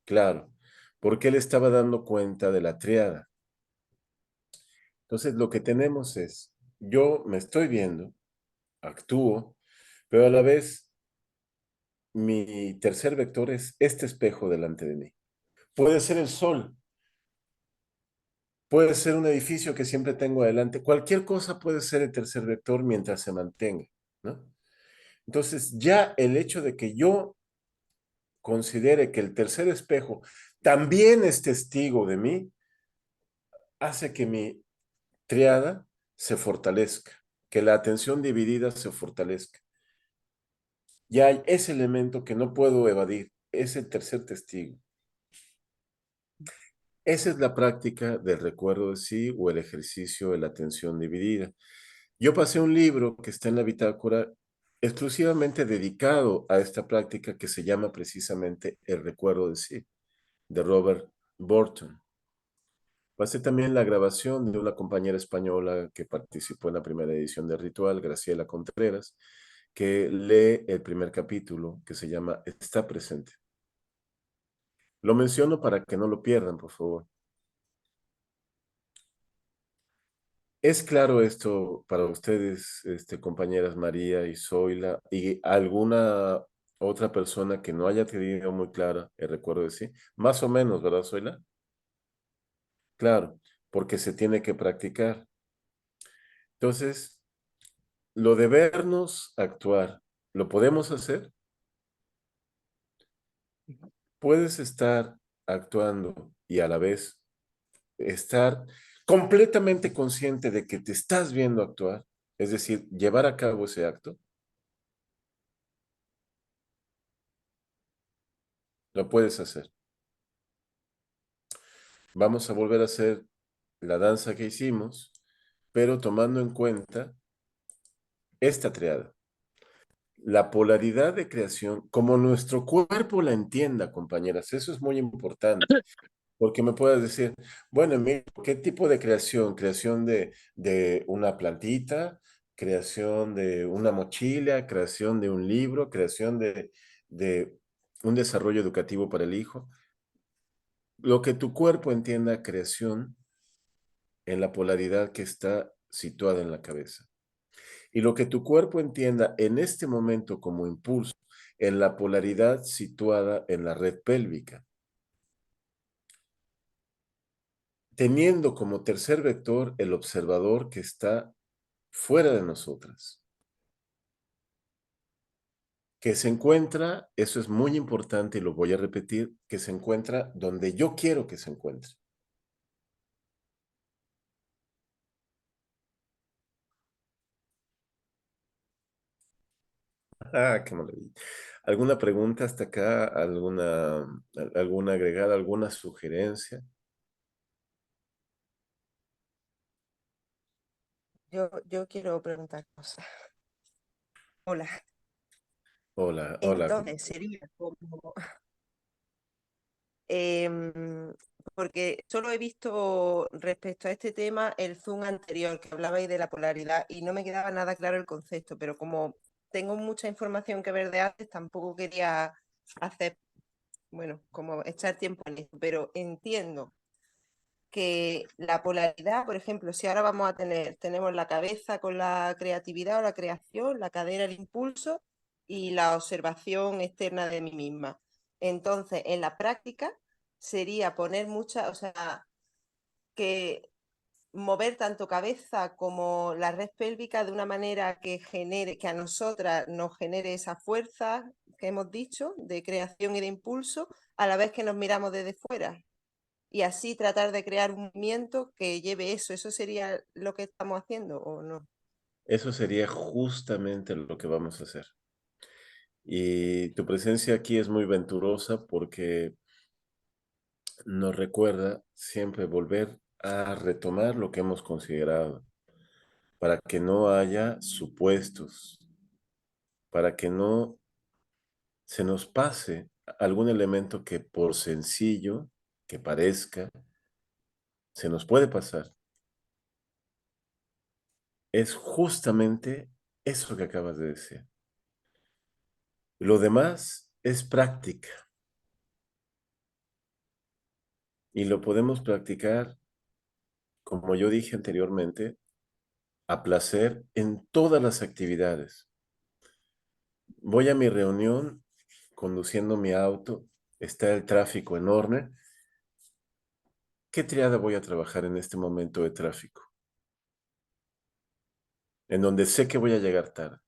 Claro, porque él estaba dando cuenta de la triada. Entonces, lo que tenemos es, yo me estoy viendo, actúo, pero a la vez mi tercer vector es este espejo delante de mí. Puede ser el sol, puede ser un edificio que siempre tengo adelante, cualquier cosa puede ser el tercer vector mientras se mantenga, ¿no? Entonces, ya el hecho de que yo considere que el tercer espejo también es testigo de mí, hace que mi triada se fortalezca, que la atención dividida se fortalezca. Ya hay ese elemento que no puedo evadir, es el tercer testigo. Esa es la práctica del recuerdo de sí o el ejercicio de la atención dividida. Yo pasé un libro que está en la bitácora exclusivamente dedicado a esta práctica que se llama precisamente El recuerdo de sí, de Robert Burton. Pasé también la grabación de una compañera española que participó en la primera edición de Ritual, Graciela Contreras, que lee el primer capítulo que se llama Está presente. Lo menciono para que no lo pierdan, por favor. ¿Es claro esto para ustedes, compañeras María y Zoila, y alguna otra persona que no haya tenido muy clara el recuerdo de sí? Más o menos, ¿verdad, Zoila? Claro, porque se tiene que practicar. Entonces, lo de vernos actuar, ¿lo podemos hacer? Puedes estar actuando y a la vez estar completamente consciente de que te estás viendo actuar, es decir, llevar a cabo ese acto. Lo puedes hacer. Vamos a volver a hacer la danza que hicimos, pero tomando en cuenta esta triada. La polaridad de creación, como nuestro cuerpo la entienda, compañeras, eso es muy importante, porque me puedes decir, bueno, Emilio, ¿qué tipo de creación? ¿Creación de una plantita? ¿Creación de una mochila? ¿Creación de un libro? ¿Creación de un desarrollo educativo para el hijo? Lo que tu cuerpo entienda creación en la polaridad que está situada en la cabeza. Y lo que tu cuerpo entienda en este momento como impulso en la polaridad situada en la red pélvica, teniendo como tercer vector el observador que está fuera de nosotras, que se encuentra, eso es muy importante y lo voy a repetir, que se encuentra donde yo quiero que se encuentre. Ah, qué maravilla. ¿Alguna pregunta hasta acá? ¿Alguna agregada? ¿Alguna sugerencia? Yo quiero preguntar cosas. Hola. Hola, hola. Entonces, sería como, em, porque solo he visto respecto a este tema el Zoom anterior, que hablabais de la polaridad y no me quedaba nada claro el concepto, pero como tengo mucha información que ver de antes, tampoco quería hacer, bueno, como echar tiempo en esto, pero entiendo que la polaridad, por ejemplo, si ahora vamos a tenemos la cabeza con la creatividad o la creación, la cadera el impulso y la observación externa de mí misma. Entonces, en la práctica sería poner mucha, o sea, que mover tanto cabeza como la red pélvica de una manera que genere, que a nosotras nos genere esa fuerza que hemos dicho de creación y de impulso, a la vez que nos miramos desde fuera. y así tratar de crear un movimiento que lleve eso. ¿Eso sería lo que estamos haciendo o no? Eso sería justamente lo que vamos a hacer. Y tu presencia aquí es muy venturosa porque nos recuerda siempre volver a retomar lo que hemos considerado, para que no haya supuestos, para que no se nos pase algún elemento que por sencillo que parezca, se nos puede pasar. Es justamente eso que acabas de decir. Lo demás es práctica y lo podemos practicar, como yo dije anteriormente, a placer en todas las actividades. Voy a mi reunión conduciendo mi auto, está el tráfico enorme. ¿Qué triada voy a trabajar en este momento de tráfico? En donde sé que voy a llegar tarde.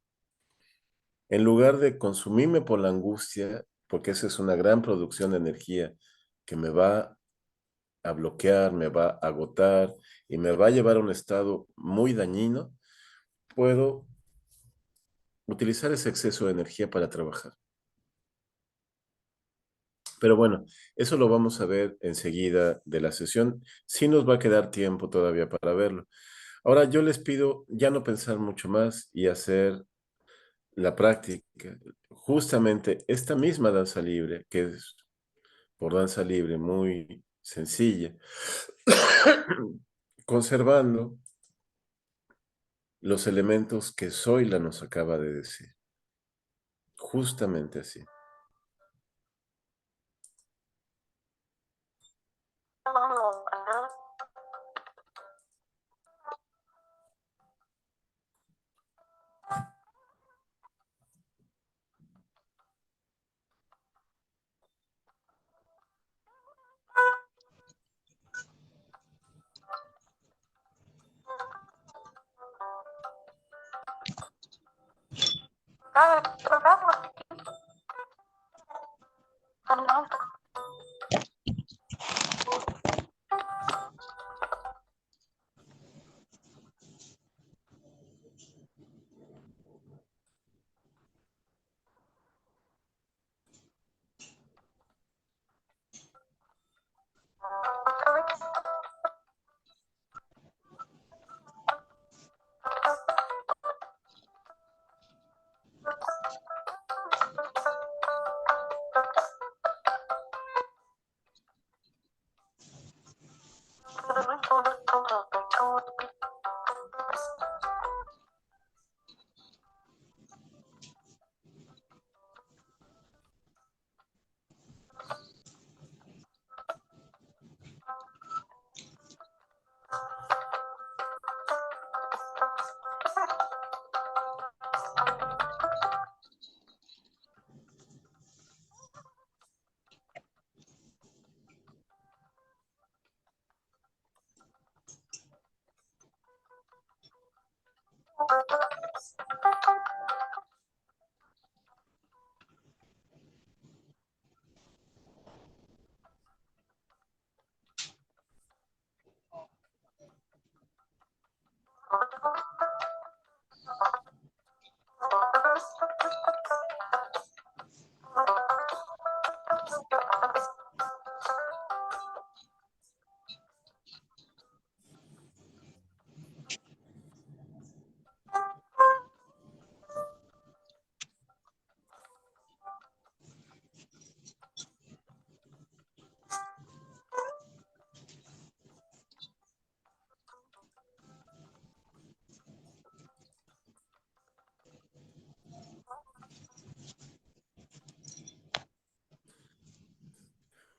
En lugar de consumirme por la angustia, porque esa es una gran producción de energía que me va a bloquear, me va a agotar y me va a llevar a un estado muy dañino, puedo utilizar ese exceso de energía para trabajar. Pero bueno, eso lo vamos a ver enseguida de la sesión. Sí nos va a quedar tiempo todavía para verlo. Ahora yo les pido ya no pensar mucho más y hacer la práctica. Justamente esta misma danza libre, que es por danza libre muy sencilla, conservando los elementos que Zoila nos acaba de decir. Justamente así.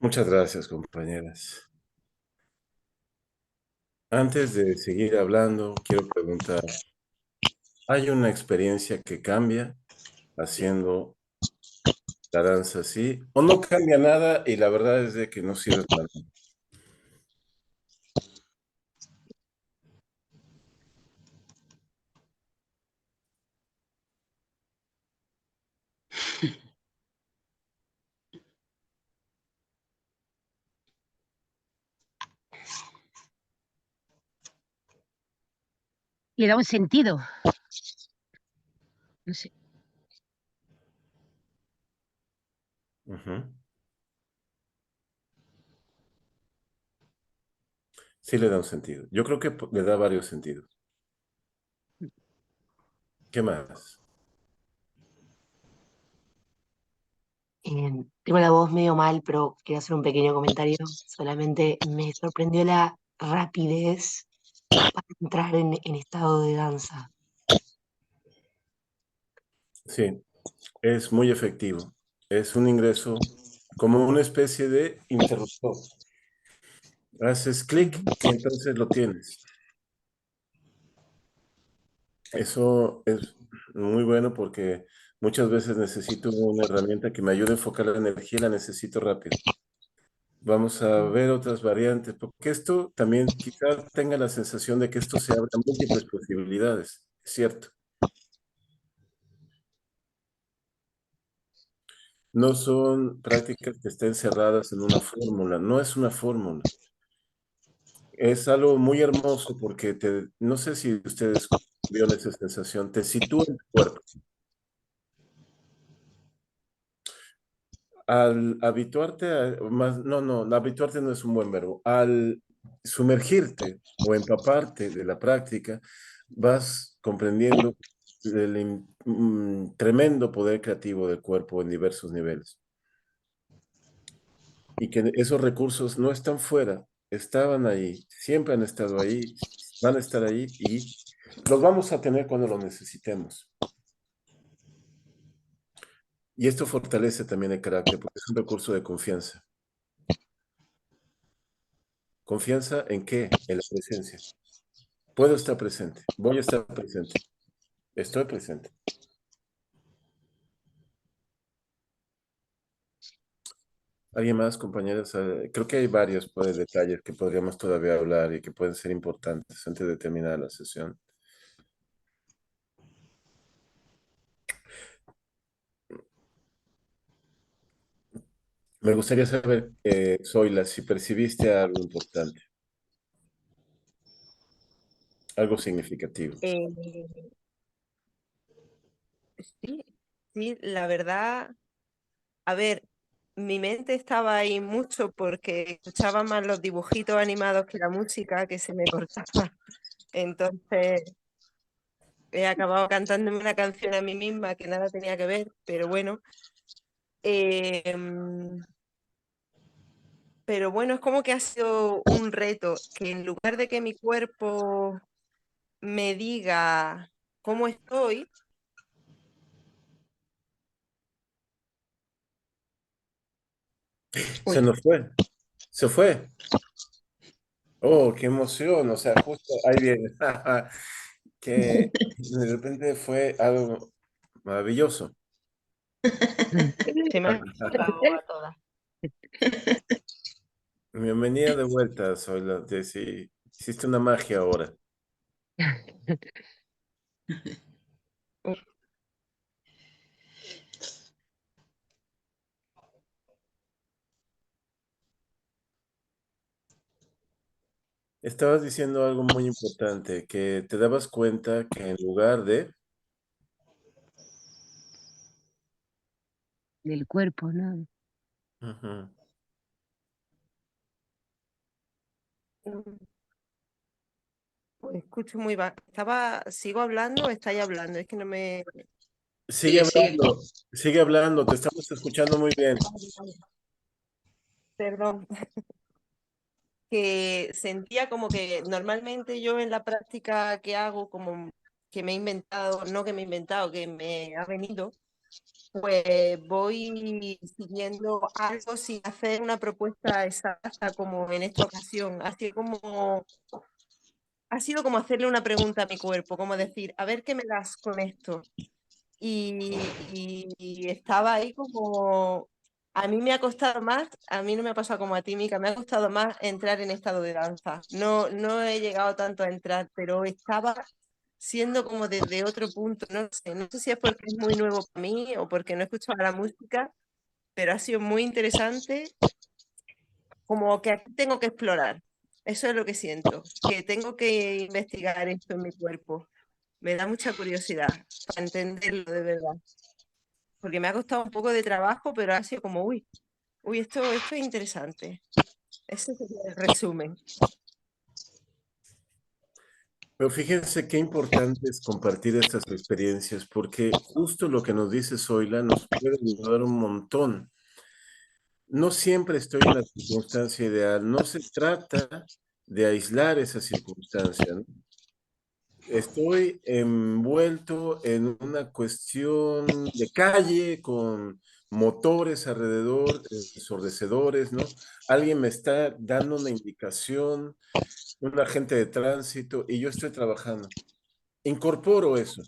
Muchas gracias, compañeras. Antes de seguir hablando, quiero preguntar, ¿hay una experiencia que cambia haciendo la danza así? ¿O no cambia nada y la verdad es de que no sirve para nada? le da un sentido. No sé. Ujú. Sí le da un sentido. Yo creo que le da varios sentidos. ¿Qué más? Tengo la voz medio mal, pero quiero hacer un pequeño comentario. Solamente me sorprendió la rapidez para entrar en estado de danza. Sí, es muy efectivo. Es un ingreso como una especie de interruptor. Haces clic y entonces lo tienes. Eso es muy bueno porque muchas veces necesito una herramienta que me ayude a enfocar la energía y la necesito rápido. Vamos a ver otras variantes, porque esto también quizás tenga la sensación de que esto se abre a múltiples posibilidades, es cierto. No son prácticas que estén cerradas en una fórmula, no es una fórmula. Es algo muy hermoso porque no sé si ustedes vieron esa sensación, te sitúa en tu cuerpo. Al habituarte habituarte no es un buen verbo. Al sumergirte o empaparte de la práctica, vas comprendiendo el tremendo poder creativo del cuerpo en diversos niveles. Y que esos recursos no están fuera, estaban ahí, siempre han estado ahí, van a estar ahí y los vamos a tener cuando lo necesitemos. Y esto fortalece también el carácter porque es un recurso de confianza. ¿Confianza en qué? En la presencia. Puedo estar presente, voy a estar presente, estoy presente. ¿Alguien más, compañeros? Creo que hay varios detalles que podríamos todavía hablar y que pueden ser importantes antes de terminar la sesión. Me gustaría saber, Zoila, si percibiste algo importante, algo significativo. Eh, sí, sí, la verdad, a ver, mi mente estaba ahí mucho porque escuchaba más los dibujitos animados que la música que se me cortaba. Entonces he acabado cantándome una canción a mí misma que nada tenía que ver, pero bueno. Pero bueno, es como que ha sido un reto, que en lugar de que mi cuerpo me diga cómo estoy, Se uy, nos fue, se fue. Oh, qué emoción, o sea, justo ahí viene, que de repente fue algo maravilloso. Se me ha apagado a todas. Bienvenida de vuelta, Zoila, hiciste una magia ahora. Estabas diciendo algo muy importante, que te dabas cuenta que en lugar de... Del cuerpo, ¿no? Ujú. pues escucho muy bajo. ¿Sigo hablando o estáis hablando? Es que no me... Sigue Sigue, sigue. hablando, sigue hablando, te estamos escuchando muy bien. Perdón. Que sentía como que normalmente yo en la práctica que hago, como que me he inventado, no que me he inventado, que me ha venido, pues voy siguiendo algo sin hacer una propuesta exacta como en esta ocasión. Ha sido como hacerle una pregunta a mi cuerpo, como decir, a ver qué me das con esto. Y estaba ahí como, a mí me ha costado más, a mí no me ha pasado como a ti, Mica, me ha costado más entrar en estado de danza. No, no he llegado tanto a entrar, pero estaba siendo como desde otro punto, no sé si es porque es muy nuevo para mí o porque no he escuchado la música, pero ha sido muy interesante, como que aquí tengo que explorar. Eso es lo que siento, que tengo que investigar esto en mi cuerpo. Me da mucha curiosidad para entenderlo de verdad. Porque me ha costado un poco de trabajo, pero ha sido como, uy, esto es interesante. Ese sería el resumen. Pero fíjense qué importante es compartir estas experiencias, porque justo lo que nos dice Zoila nos puede ayudar un montón. No siempre estoy en la circunstancia ideal, no se trata de aislar esa circunstancia, ¿no? Estoy envuelto en una cuestión de calle con motores alrededor, ensordecedores, ¿no? Alguien me está dando una indicación, un agente de tránsito y yo estoy trabajando. Incorporo eso,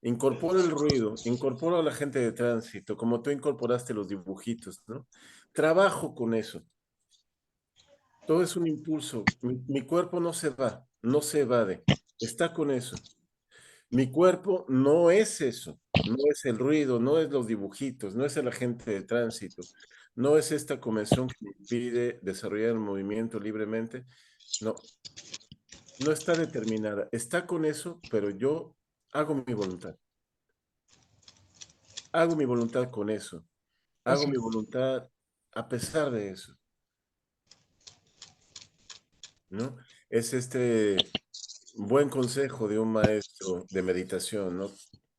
incorporo el ruido, incorporo a la gente de tránsito, como tú incorporaste los dibujitos, ¿no? Trabajo con eso. Todo es un impulso. Mi cuerpo no se va, no se evade, está con eso. Mi cuerpo no es eso, no es el ruido, no es los dibujitos, no es el agente de tránsito, no es esta convención que me impide desarrollar el movimiento libremente. No, no está determinada. Está con eso, pero yo hago mi voluntad. Hago mi voluntad con eso. Hago Eso mi es. voluntad a pesar de eso, ¿no? Es este buen consejo de un maestro de meditación, ¿no?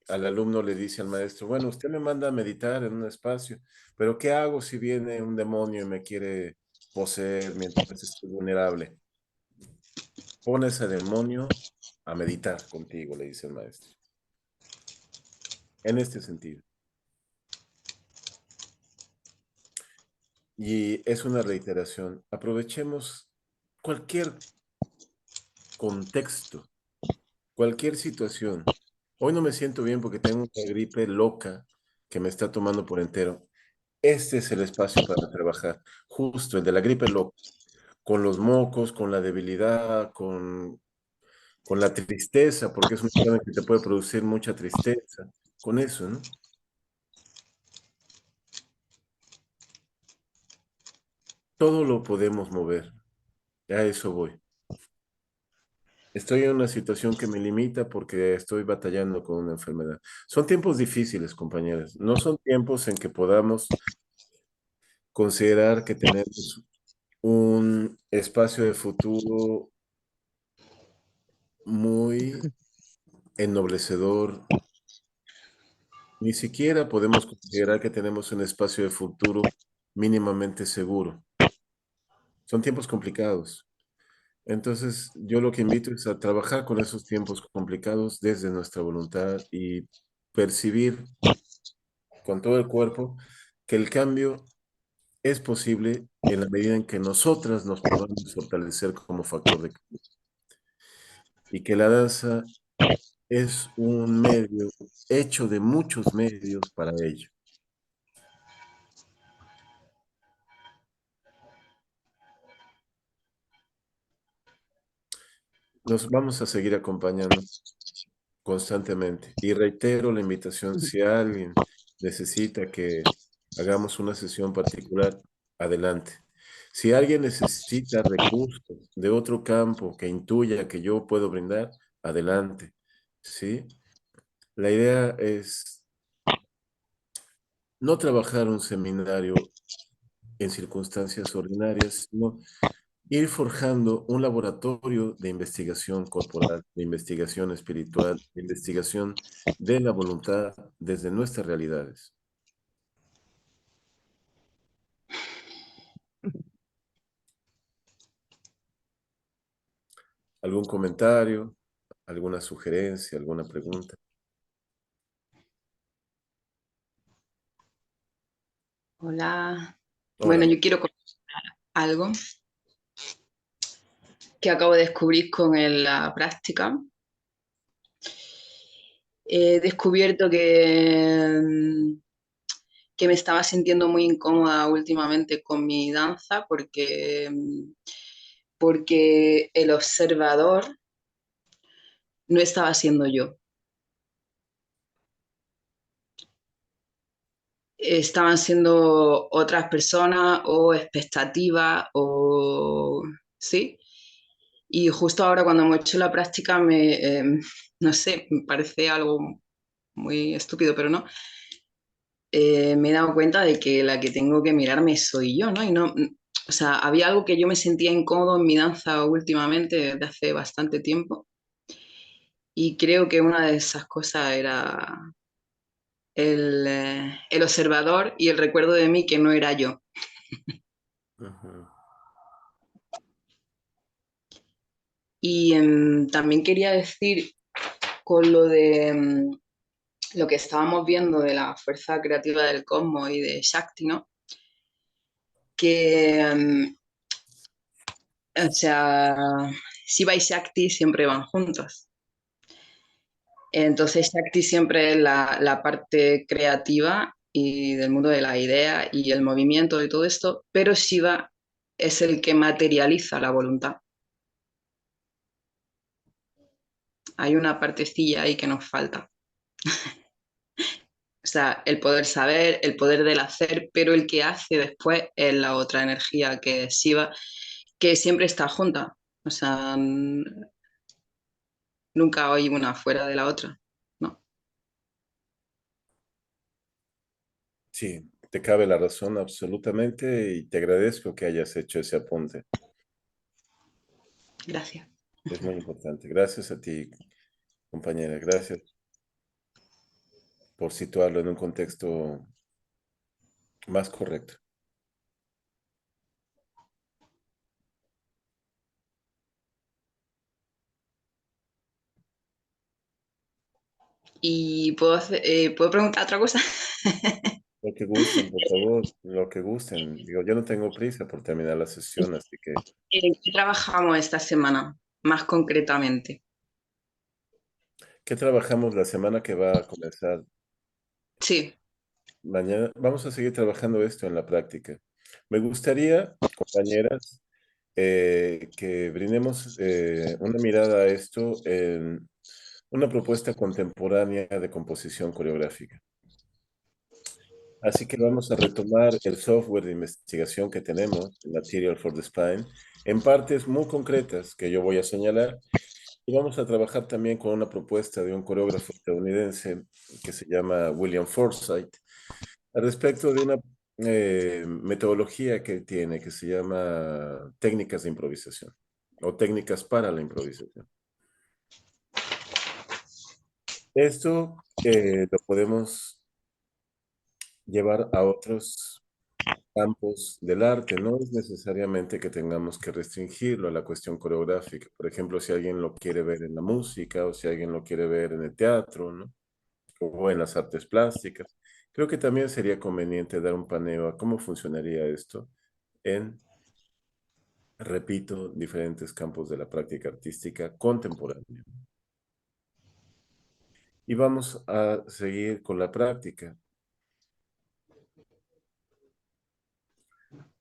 Al alumno le dice al maestro, bueno, usted me manda a meditar en un espacio, pero ¿qué hago si viene un demonio y me quiere poseer mientras estoy vulnerable? Pon ese demonio a meditar contigo, le dice el maestro. En este sentido. Y es una reiteración. Aprovechemos cualquier contexto, cualquier situación. Hoy no me siento bien porque tengo una gripe loca que me está tomando por entero. Este es el espacio para trabajar, justo el de la gripe loca, con los mocos, con la debilidad, con la tristeza, porque es un tema que te puede producir mucha tristeza, con eso, ¿no? Todo lo podemos mover, a eso voy. Estoy en una situación que me limita porque estoy batallando con una enfermedad. Son tiempos difíciles, compañeras. No son tiempos en que podamos considerar que tenemos un espacio de futuro muy ennoblecedor. Ni siquiera podemos considerar que tenemos un espacio de futuro mínimamente seguro. Son tiempos complicados. Entonces, yo lo que invito es a trabajar con esos tiempos complicados desde nuestra voluntad y percibir con todo el cuerpo que el cambio es posible en la medida en que nosotras nos podamos fortalecer como factor de cambio. Y que la danza es un medio hecho de muchos medios para ello. Nos vamos a seguir acompañando constantemente. Y reitero la invitación, si alguien necesita que hagamos una sesión particular, adelante. Si alguien necesita recursos de otro campo que intuya que yo puedo brindar, adelante. ¿Sí? La idea es no trabajar un seminario en circunstancias ordinarias, sino ir forjando un laboratorio de investigación corporal, de investigación espiritual, de investigación de la voluntad desde nuestras realidades. ¿Algún comentario? ¿Alguna sugerencia? ¿Alguna pregunta? Hola. Bueno, Hola. yo quiero contar algo que acabo de descubrir con la práctica. He descubierto que me estaba sintiendo muy incómoda últimamente con mi danza porque el observador no estaba siendo yo. Estaban siendo otras personas o expectativas o... ¿Sí? Y justo ahora cuando hemos hecho la práctica, no sé, me parece algo muy estúpido, pero no, me he dado cuenta de que la que tengo que mirarme soy yo, ¿no? Y no, o sea, había algo que yo me sentía incómodo en mi danza últimamente, desde hace bastante tiempo, y creo que una de esas cosas era el observador y el recuerdo de mí que no era yo. Ujú. Y también quería decir con lo de lo que estábamos viendo de la fuerza creativa del cosmos y de Shakti, ¿no? Que, o sea, Shiva y Shakti siempre van juntos. Entonces, Shakti siempre es la parte creativa y del mundo de la idea y el movimiento de todo esto, pero Shiva es el que materializa la voluntad. Hay una partecilla ahí que nos falta. O sea, el poder saber, el poder del hacer, pero el que hace después es la otra energía que es Shiva, que siempre está junta. O sea, nunca hay una fuera de la otra, ¿no? Sí, te cabe la razón absolutamente y te agradezco que hayas hecho ese apunte. Gracias. Es muy importante. Gracias a ti, compañera. Gracias por situarlo en un contexto más correcto. ¿Y puedo preguntar otra cosa? Lo que gusten, por favor, lo que gusten. Digo, yo no tengo prisa por terminar la sesión, así que, ¿Qué trabajamos esta semana, más concretamente? ¿qué trabajamos la semana que va a comenzar? Sí, Mañana vamos a seguir trabajando esto en la práctica. Me gustaría, compañeras, que brindemos una mirada a esto en una propuesta contemporánea de composición coreográfica. Así que vamos a retomar el software de investigación que tenemos, Material for the Spine, en partes muy concretas que yo voy a señalar. Y vamos a trabajar también con una propuesta de un coreógrafo estadounidense que se llama William Forsythe, al respecto de una metodología que él tiene que se llama técnicas de improvisación o técnicas para la improvisación. Esto lo podemos llevar a otros campos del arte. No es necesariamente que tengamos que restringirlo a la cuestión coreográfica. Por ejemplo, si alguien lo quiere ver en la música o si alguien lo quiere ver en el teatro, ¿no? O en las artes plásticas. Creo que también sería conveniente dar un paneo a cómo funcionaría esto en, repito, diferentes campos de la práctica artística contemporánea. Y vamos a seguir con la práctica.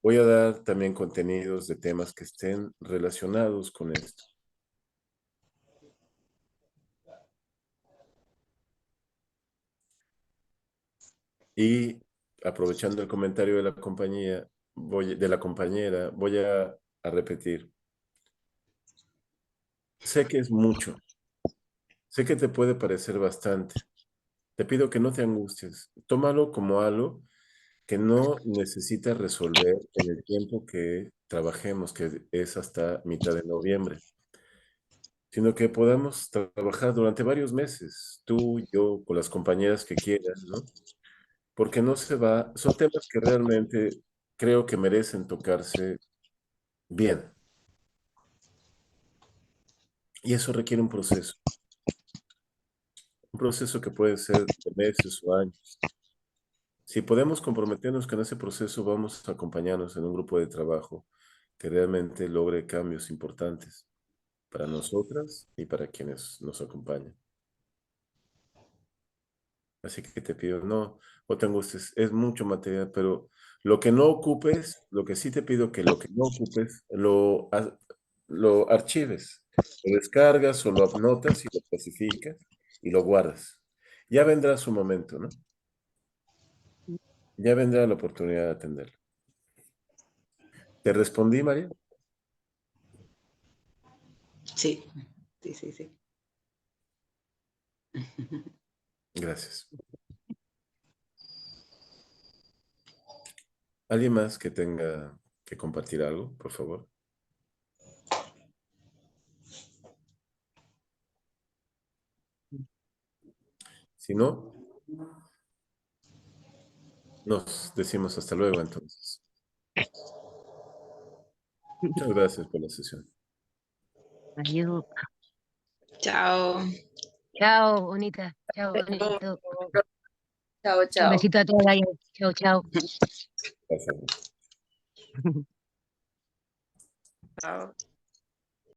Voy a dar también contenidos de temas que estén relacionados con esto. Y aprovechando el comentario de la compañía, de la compañera, voy a repetir. Sé que es mucho, sé que te puede parecer bastante. Te pido que no te angusties. Tómalo como algo que no necesitas resolver en el tiempo que trabajemos, que es hasta mitad de noviembre, sino que podamos trabajar durante varios meses, tú, yo, con las compañeras que quieran, ¿no? Porque no se va, son temas que realmente creo que merecen tocarse bien. Y eso requiere un proceso que puede ser de meses o años. Si podemos comprometernos con ese proceso, vamos a acompañarnos en un grupo de trabajo que realmente logre cambios importantes para nosotras y para quienes nos acompañan. Así que te pido, no te angusties, es mucho material, pero lo que no ocupes, lo que sí te pido que lo que no ocupes, lo archives, lo descargas o lo anotas y lo clasificas y lo guardas. Ya vendrá su momento, ¿no? Ya vendrá la oportunidad de atenderlo. ¿Te respondí, María? Sí, sí, sí, sí. Gracias. ¿Alguien más que tenga que compartir algo, por favor? Si no, nos decimos hasta luego entonces. Muchas gracias por la sesión. Adiós. Chao. Chao, bonita. Chao, bonito. Chao, Un chao. besito a todas. Chao, chao. Gracias. Chao.